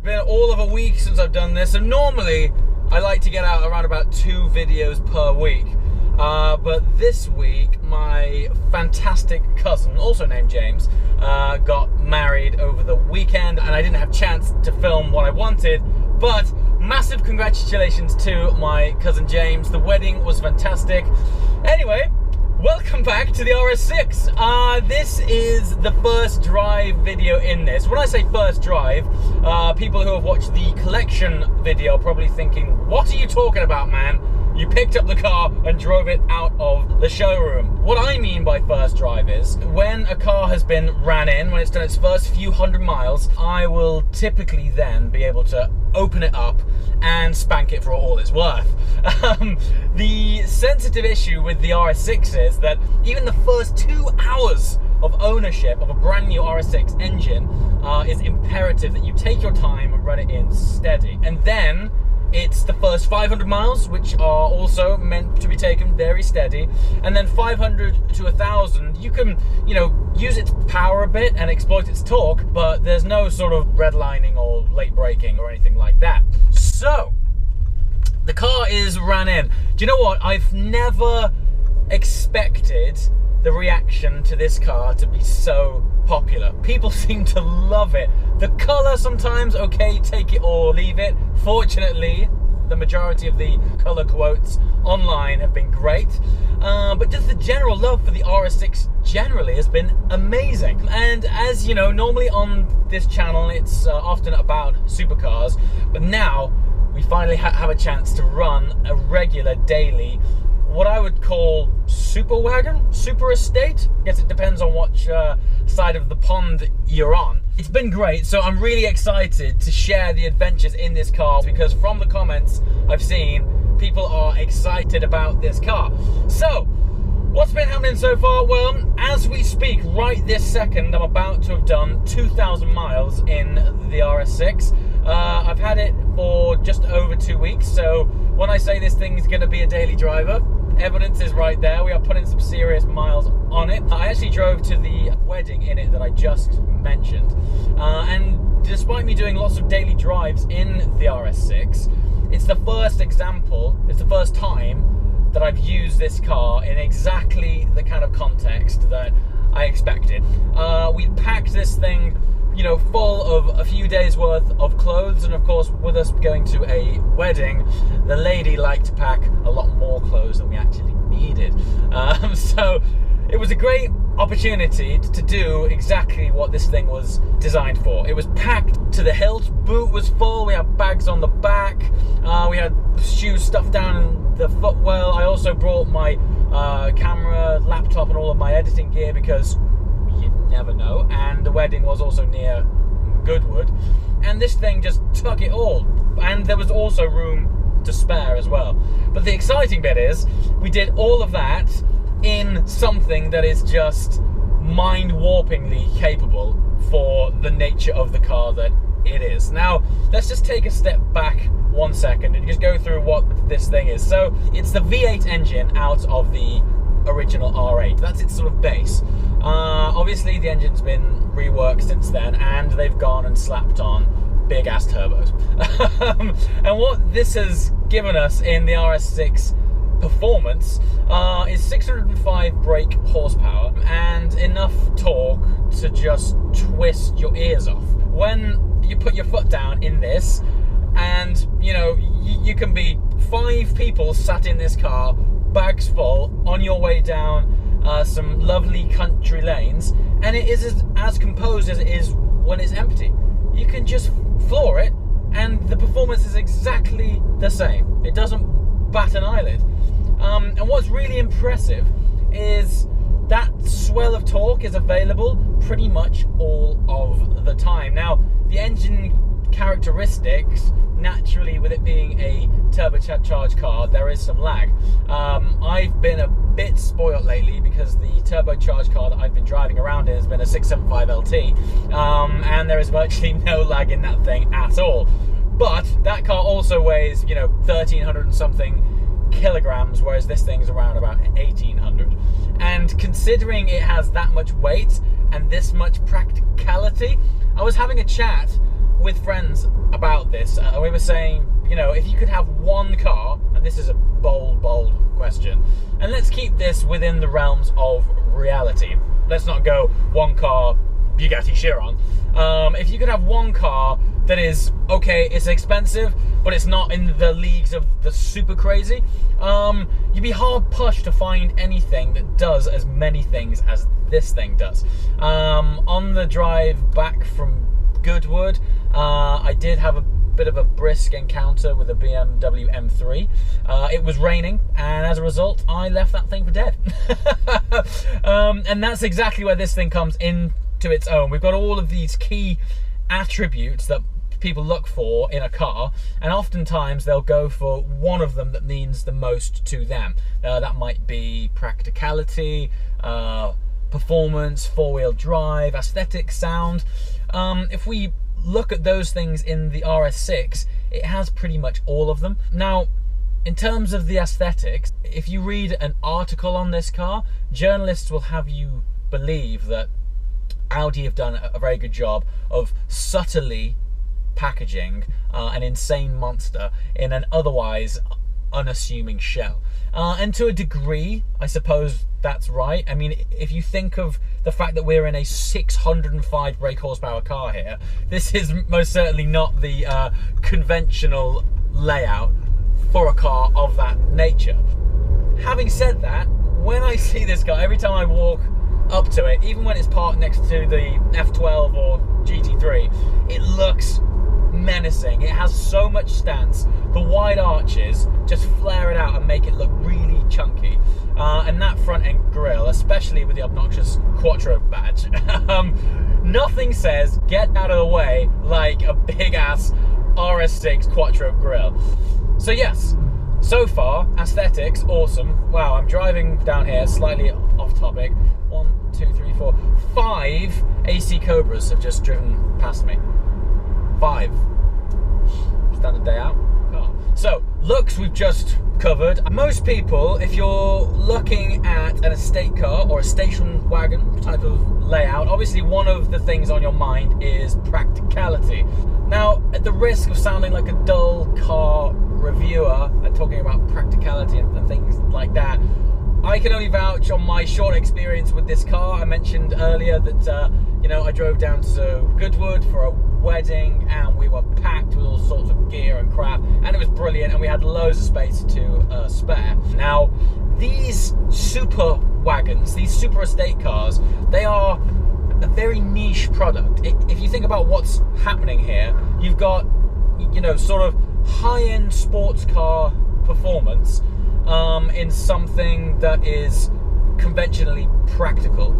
been all of a week since I've done this, and normally I like to get out around about 2 videos per week. But this week, my fantastic cousin, also named James, got married over the weekend, and I didn't have a chance to film what I wanted, but massive congratulations to my cousin James. The wedding was fantastic. Anyway, welcome back to the RS6. This is the first drive video in this. When I say first drive, people who have watched the collection video are probably thinking, what are you talking about, man? You picked up the car and drove it out of the showroom. What I mean by first drive is, when a car has been ran in, when it's done its first few hundred miles, I will typically then be able to open it up and spank it for all it's worth. The sensitive issue with the RS6 is that even the first 2 hours of ownership of a brand new RS6 engine is imperative that you take your time and run it in steady. And then it's the first 500 miles, which are also meant to be taken very steady. And then 500 to 1,000, you can, use its power a bit and exploit its torque, but there's no sort of redlining or late braking or anything like that. So, the car is ran in. Do you know what? I've never expected the reaction to this car to be so popular. People seem to love it. The colour sometimes, okay, take it or leave it. Fortunately, the majority of the colour quotes online have been great. But just the general love for the RS6 generally has been amazing. And as you know, normally on this channel, it's often about supercars. But now, we finally have a chance to run a regular daily, what I would call super wagon, super estate. I guess it depends on which side of the pond you're on. It's been great, so I'm really excited to share the adventures in this car, because from the comments I've seen, people are excited about this car. So, what's been happening so far? Well, as we speak, right this second, I'm about to have done 2,000 miles in the RS6. I've had it for just over 2 weeks, so when I say this thing's going to be a daily driver, evidence is right there. We are putting some serious miles on it. I actually drove to the wedding in it that I just mentioned, and despite me doing lots of daily drives in the RS6, it's the first example, it's the first time that I've used this car in exactly the kind of context that I expected. We packed this thing, full of a few days worth of clothes, and of course, with us going to a wedding, the lady liked to pack a lot more clothes than we actually needed. So it was a great opportunity to do exactly what this thing was designed for. It was packed to the hilt, boot was full, we had bags on the back, we had shoes stuffed down in the footwell. I also brought my camera, laptop, and all of my editing gear, because you never know, and the wedding was also near Goodwood, and this thing just took it all, and there was also room to spare as well. But the exciting bit is, we did all of that in something that is just mind-warpingly capable for the nature of the car that it is. Now, let's just take a step back 1 second and just go through what this thing is. So, it's the V8 engine out of the original R8. That's its sort of base. Obviously, the engine's been reworked since then, and they've gone and slapped on big-ass turbos. And what this has given us in the RS6 performance is 605 brake horsepower and enough torque to just twist your ears off. When you put your foot down in this, and you can be 5 people sat in this car, bags full, on your way down some lovely country lanes, and it is as composed as it is when it's empty. You can just floor it, and the performance is exactly the same. It doesn't bat an eyelid. And what's really impressive is that swell of torque is available pretty much all of the time. Now, the engine characteristics, naturally, with it being a turbocharged car, there is some lag. I've been a bit spoiled lately because the turbocharged car that I've been driving around in has been a 675 LT, and there is virtually no lag in that thing at all. But that car also weighs, 1,300 and something kilograms, whereas this thing's around about 1,800. And considering it has that much weight and this much practicality, I was having a chat with friends about this, and we were saying, you know, if you could have one car, and this is a bold question, and let's keep this within the realms of reality. Let's not go one car, Bugatti Chiron. If you could have one car that is, okay, it's expensive, but it's not in the leagues of the super crazy, you'd be hard pushed to find anything that does as many things as this thing does. On the drive back from Goodwood, I did have a bit of a brisk encounter with a BMW M3. It was raining, and as a result, I left that thing for dead. And that's exactly where this thing comes into its own. We've got all of these key attributes that people look for in a car, and oftentimes they'll go for one of them that means the most to them. That might be practicality, performance, four-wheel drive, aesthetic, sound. If we look at those things in the RS6, it has pretty much all of them. Now, in terms of the aesthetics, if you read an article on this car, journalists will have you believe that Audi have done a very good job of subtly packaging an insane monster in an otherwise unassuming shell. And to a degree, I suppose that's right. I mean, if you think of the fact that we're in a 605 brake horsepower car here, this is most certainly not the conventional layout for a car of that nature. Having said that, when I see this car, every time I walk up to it, even when it's parked next to the F12 or GT3, it looks menacing. It has so much stance. The wide arches just flare it out and make it look really chunky. And that front end grille, especially with the obnoxious Quattro badge, nothing says get out of the way like a big ass RS6 Quattro grille. So yes, so far, aesthetics, awesome. Wow, I'm driving down here, slightly off topic. 1, 2, 3, 4, 5 AC Cobras have just driven past me. 5. Standard day out. Oh. So, looks we've just covered. Most people, if you're looking at an estate car or a station wagon type of layout, obviously one of the things on your mind is practicality. Now, at the risk of sounding like a dull car reviewer and talking about practicality and things like that, I can only vouch on my short experience with this car. I mentioned earlier that you know, I drove down to Goodwood for a wedding, and we were packed with all sorts of gear and crap, and it was brilliant, and we had loads of space to spare. Now, these super wagons, these super estate cars, they are a very niche product. If you think about what's happening here, you've got, you know, sort of high-end sports car performance in something that is conventionally practical.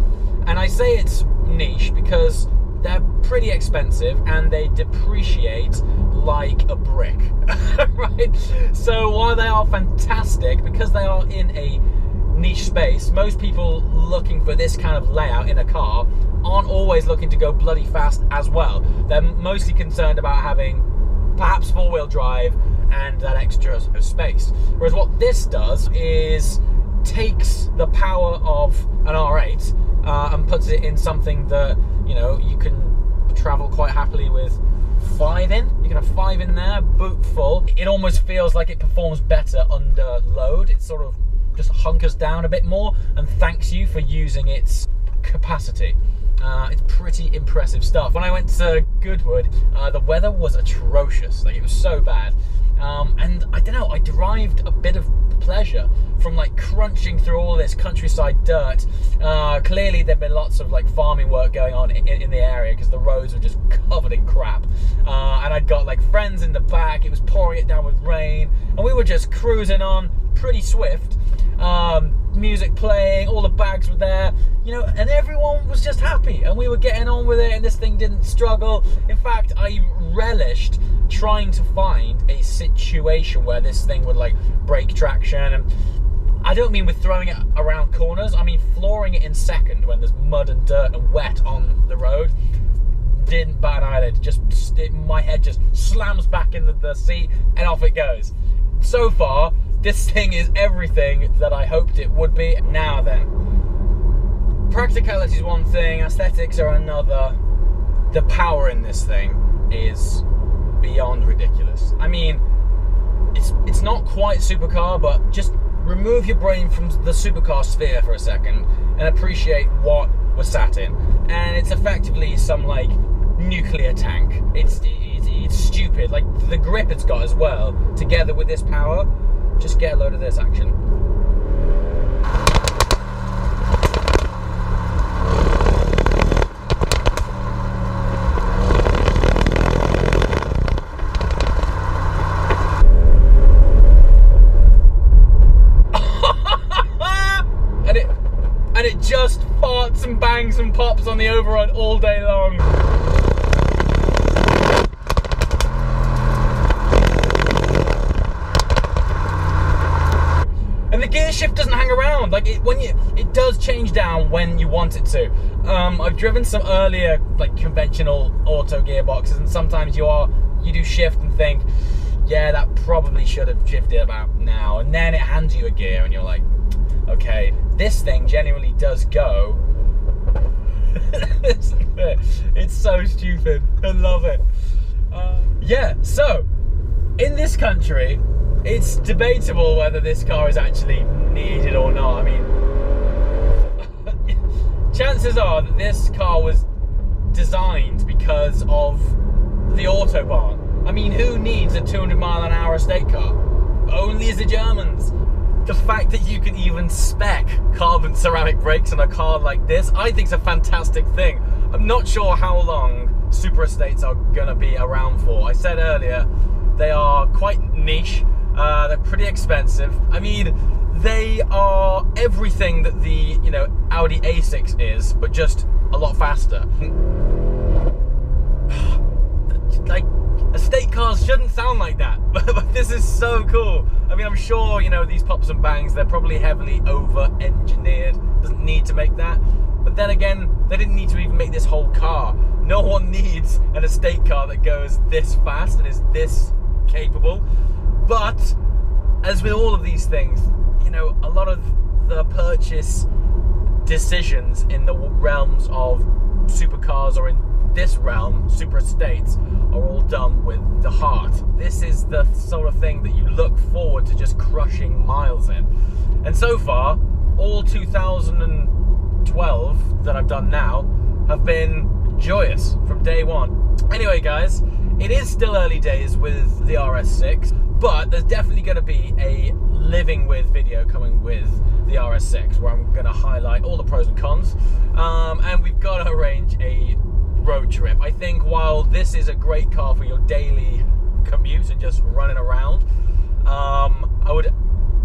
And I say it's niche because they're pretty expensive and they depreciate like a brick, right? So while they are fantastic, because they are in a niche space, most people looking for this kind of layout in a car aren't always looking to go bloody fast as well. They're mostly concerned about having perhaps four-wheel drive and that extra space. Whereas what this does is takes the power of an R8 and puts it in something that, you know, you can travel quite happily with 5 in. You can have 5 in there, boot full. It almost feels like it performs better under load. It sort of just hunkers down a bit more and thanks you for using its capacity. It's pretty impressive stuff. When I went to Goodwood, the weather was atrocious. Like, it was so bad. And I don't know, I derived a bit of pleasure from like crunching through all this countryside dirt. Clearly there'd been lots of like farming work going on in the area because the roads were just covered in crap. And I'd got like friends in the back, it was pouring it down with rain, and we were just cruising on pretty swift. Music playing, all the bags were there, you know, and everyone was just happy and we were getting on with it, and this thing didn't struggle. In fact, I relished trying to find a situation where this thing would like break traction. And I don't mean with throwing it around corners, I mean flooring it in second when there's mud and dirt and wet on the road. Didn't bat an eyelid. My head just slams back into the seat and off it goes. So far, this thing is everything that I hoped it would be. Now then, practicality is one thing, aesthetics are another. The power in this thing. is beyond ridiculous. I mean, it's not quite supercar, but just remove your brain from the supercar sphere for a second and appreciate what we're sat in. And it's effectively some like nuclear tank. It's stupid. Like the grip it's got as well, together with this power. Just get a load of this action. And it just farts and bangs and pops on the override all day long. And the gear shift doesn't hang around. Like it does change down when you want it to. I've driven some earlier like conventional auto gearboxes, and sometimes you do shift and think, yeah, that probably should have shifted about now, and then it hands you a gear and you're like, okay, this thing genuinely does go. It's so stupid. I love it. Yeah, so in this country, it's debatable whether this car is actually needed or not. I mean, chances are that this car was designed because of the Autobahn. I mean, who needs a 200-mile-an-hour estate car? Only the Germans. The fact that you can even spec carbon ceramic brakes on a car like this, I think is a fantastic thing. I'm not sure how long super estates are gonna be around for. I said earlier, they are quite niche, they're pretty expensive. I mean, they are everything that the, Audi A6 is, but just a lot faster. Like, estate cars shouldn't sound like that, but this is so cool. I mean, I'm sure, these pops and bangs, they're probably heavily over-engineered. Doesn't need to make that. But then again, they didn't need to even make this whole car. No one needs an estate car that goes this fast and is this capable. But, as with all of these things, a lot of the purchase decisions in the realms of supercars, or in this realm, super estates, are all done with the heart. This is the sort of thing that you look forward to just crushing miles in. And so far, all 2012 that I've done now have been joyous from day one. Anyway, guys, it is still early days with the RS6, but there's definitely going to be a living with video coming with the RS6, where I'm going to highlight all the pros and cons, and we've got to arrange a road trip. I think while this is a great car for your daily commute and just running around, I would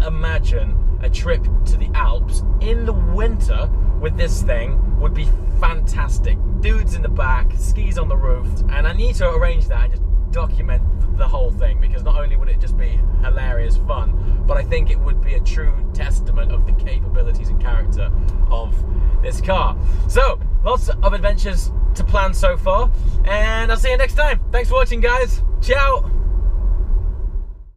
imagine a trip to the Alps in the winter with this thing would be fantastic. Dudes in the back, skis on the roof, and I need to arrange that and just document the whole thing, because not only would it just be hilarious fun, but I think it would be a true testament of the capabilities and character of this car. So, lots of adventures to plan so far, and I'll see you next time. Thanks for watching, guys. Ciao!